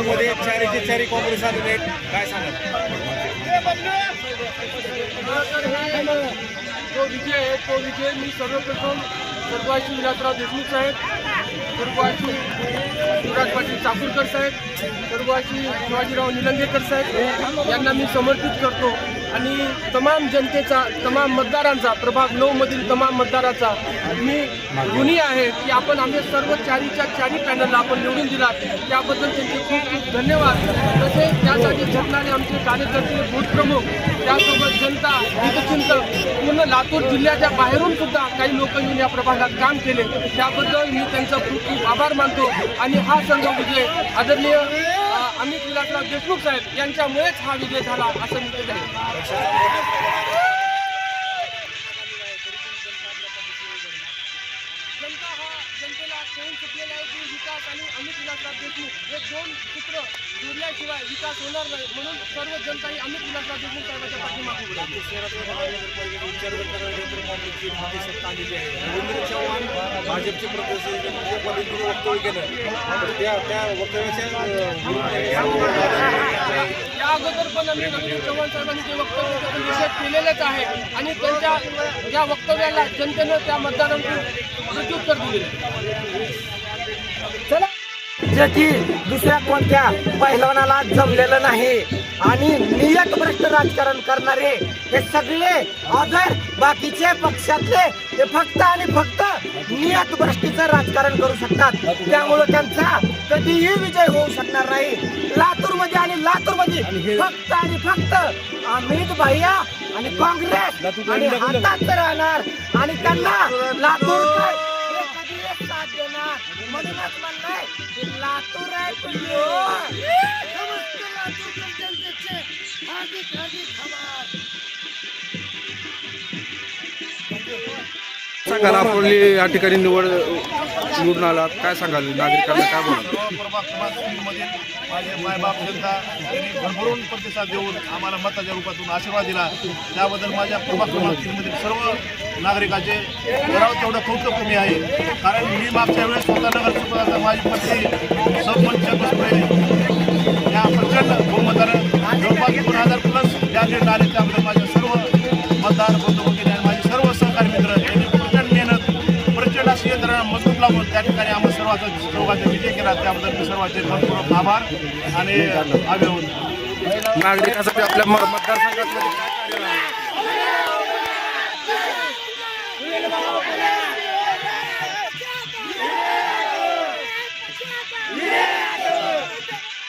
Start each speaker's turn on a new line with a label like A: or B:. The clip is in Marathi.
A: मध्ये चारीचे चारी काँग्रेस आलेले आहेत, काय सांगाल?
B: जो विजय आहे तो विजय मी सर्वप्रथम स्वर्गवासी विलासराव देशमुख साहेब, स्वर्गवासी शिवराज पाटील चाकूरकर साहेब, स्वर्गवासी शिवाजीराव निलंगेकर साहेब यांना मी समर्पित करतो आणि तमाम जनतेचा, तमाम मतदारांचा, प्रभाग 9 मधील तमाम मतदाराचा मी ऋणी आहे की आपण आम्ही सर्व चारीच्या चारी पॅनलला आपण निवडून दिला, त्याबद्दल त्यांचे खूप खूप धन्यवाद. तसेच त्यासाठी झटणारे आमचे कार्यकर्ते, बूथ प्रमुख, त्यासोबत जनता, हितचिंतक, पूर्ण लातूर जिल्ह्याच्या बाहेरून सुद्धा काही लोक येऊन या प्रभागात काम केले, त्याबद्दल मी त्यांचा खूप खूप आभार मानतो. आणि हा संघ विजय आदरणीय अमित विलासराव देशमुख साहेब यांच्यामुळेच हा विजय झाला असं मी ते जनतेला कळून चुकलेला आहे की विकास आणि अमित विलासराव देशमुख हे दोन सूत्र जोडल्याशिवाय विकास होणार नाही, म्हणून सर्व जनता ही अमित विलासराव देशमुख साहेबांच्या पाठीमागे उभी आहे.
A: रवींद्र चव्हाण भाजपचे पद्धतीने वक्तव्य केलं, त्या वक्तव्याच्या
B: या अगोदर पण आम्ही रवींद्र चव्हाण साहेबांनी जे वक्तव्य त्याचा निषेध केलेलाच आहे आणि त्यांच्या या वक्तव्याला जनतेनं त्या मतदारांकडून प्रत्युत्तर दिले.
C: चला, जे की दुसऱ्या कोणत्या पहिलवानाला जमलेलं नाही आणि नियतभ्रष्ट राजकारण करणारे हे सगळे अदर बाकीचे पक्षातले हे फक्त आणि फक्त नियतभ्रष्टीचं राजकारण करू शकतात. त्यामुळे त्यांचा कधीही विजय होऊ शकणार नाही. लातूरमध्ये आणि लातूरमध्ये फक्त आणि फक्त अमित भैया आणि काँग्रेस आणि हातात राहणार आणि त्यांना लातूर साथ देणार. म्हणूनच म्हणलंय की लातूर आहे पिल्लू. समस्त लातूरकर जनतेचे हार्दिक हार्दिक आभार.
D: सांगाल आपण या ठिकाणी निवडून आलात, काय सांगाल नागरिकांना, काय बोला?
E: माझे मायबाप जनता यांनी भरभरून प्रतिसाद देऊन आम्हाला मताच्या रूपातून आशीर्वाद दिला, त्याबद्दल माझ्या प्रभाग क्रमांक 3 मधील सर्व नागरिकांचे करावं तेवढं कौतुक कमी आहे. कारण मी मागच्या वेळेस स्वतः नगरसेवकाचा माझी पत्नी सरपंच पुढे या प्रचंड बहुमतानं जवळपास 2000+ ज्या निर्णय आले, त्याबद्दल माझ्या सर्व मतदार बंधू भगिनी आणि माझे सर्व सहकारी मित्र यांनी प्रचंड मेहनत, प्रचंड अशी यंत्रणा मजबूत लावून त्या ठिकाणी आम्हाला सर्वांचा विजय केला, त्याबद्दल मी सर्वांचे मनपूर्वक आभार आणि अभिनंदन.
D: नागरिकांसाठी आपल्या मतदारसंघात
C: Yeah!